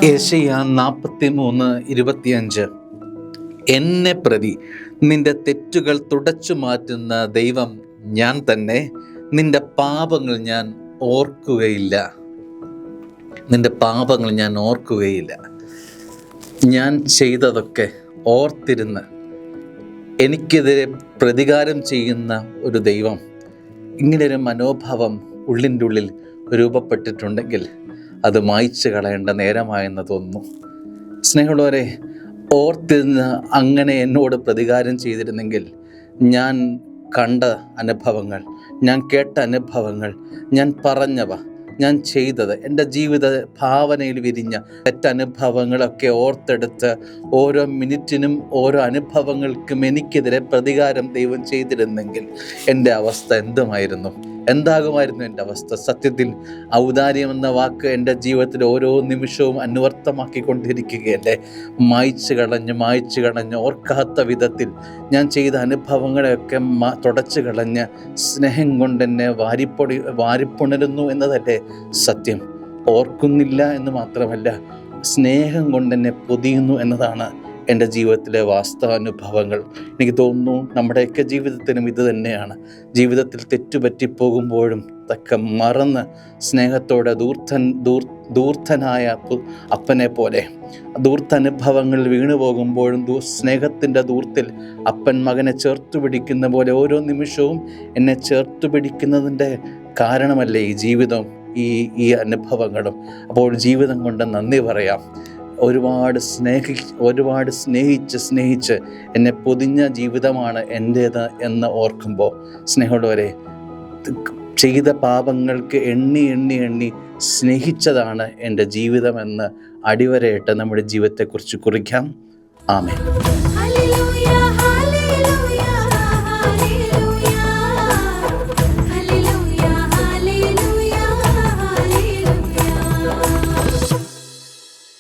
യെശയ്യാ 43:25. എന്നെ പ്രതി നിന്റെ തെറ്റുകൾ തുടച്ചു മാറ്റുന്ന ദൈവം ഞാൻ തന്നെ, നിന്റെ പാപങ്ങൾ ഞാൻ ഓർക്കുകയില്ല. നിന്റെ പാപങ്ങൾ ഞാൻ ഓർക്കുകയില്ല. ഞാൻ ചെയ്തതൊക്കെ ഓർത്തിരുന്ന് എനിക്കെതിരെ പ്രതികാരം ചെയ്യുന്ന ഒരു ദൈവം, ഇങ്ങനൊരു മനോഭാവം ഉള്ളിൻ്റെ ഉള്ളിൽ രൂപപ്പെട്ടിട്ടുണ്ടെങ്കിൽ അത് മായ്ച്ചു കളയേണ്ട നേരമായെന്ന് തോന്നുന്നു. സ്നേഹമുള്ളവരെ, ഓർത്തിരുന്ന് അങ്ങനെ എന്നോട് പ്രതികാരം ചെയ്തിരുന്നെങ്കിൽ ഞാൻ കണ്ട അനുഭവങ്ങൾ, ഞാൻ കേട്ട അനുഭവങ്ങൾ, ഞാൻ പറഞ്ഞവ, ഞാൻ ചെയ്തത്, എൻ്റെ ജീവിത ഭാവനയിൽ വിരിഞ്ഞ തെറ്റനുഭവങ്ങളൊക്കെ ഓർത്തെടുത്ത് ഓരോ മിനിറ്റിനും ഓരോ അനുഭവങ്ങൾക്കും എനിക്കെതിരെ പ്രതികാരം ദൈവം ചെയ്തിരുന്നെങ്കിൽ എൻ്റെ അവസ്ഥ എന്താകുമായിരുന്നു എൻ്റെ അവസ്ഥ? സത്യത്തിൽ ഔദാര്യം എന്ന വാക്ക് എൻ്റെ ജീവിതത്തിൽ ഓരോ നിമിഷവും അന്വർത്ഥമാക്കിക്കൊണ്ടിരിക്കുകയല്ലേ. മായ്ച്ചു കളഞ്ഞ് ഓർക്കാത്ത വിധത്തിൽ ഞാൻ ചെയ്ത അനുഭവങ്ങളെയൊക്കെ തുടച്ചു കളഞ്ഞ് സ്നേഹം കൊണ്ടെന്നെ വാരിപ്പുണരുന്നു എന്നതല്ലേ സത്യം. ഓർക്കുന്നില്ല എന്ന് മാത്രമല്ല, സ്നേഹം കൊണ്ടെന്നെ പൊതിയുന്നു എന്നതാണ് എൻ്റെ ജീവിതത്തിലെ വാസ്തവാനുഭവങ്ങൾ. എനിക്ക് തോന്നുന്നു നമ്മുടെയൊക്കെ ജീവിതത്തിനും ഇത് തന്നെയാണ്. ജീവിതത്തിൽ തെറ്റുപറ്റിപ്പോകുമ്പോഴും തക്ക മറന്ന് സ്നേഹത്തോടെ ദൂർത്തനായ അപ്പനെ പോലെ ദൂർത്തനുഭവങ്ങളിൽ വീണു പോകുമ്പോഴും സ്നേഹത്തിൻ്റെ ദൂർത്തിൽ അപ്പൻ മകനെ ചേർത്തു പിടിക്കുന്ന പോലെ ഓരോ നിമിഷവും എന്നെ ചേർത്തു പിടിക്കുന്നതിൻ്റെ കാരണമല്ലേ ഈ ജീവിതം, ഈ അനുഭവങ്ങളും. അപ്പോൾ ജീവിതം കൊണ്ട് നന്ദി പറയാം. ഒരുപാട് സ്നേഹിച്ച് എന്നെ പൊതിഞ്ഞ ജീവിതമാണ് എൻ്റേത് എന്ന് ഓർക്കുമ്പോൾ, സ്നേഹമുള്ളവരെ, ചെയ്ത പാപങ്ങൾക്ക് എണ്ണി സ്നേഹിച്ചതാണ് എൻ്റെ ജീവിതമെന്ന് അടിവരയിട്ട് നമ്മുടെ ജീവിതത്തെക്കുറിച്ച് കുറിക്കാം. ആമേൻ.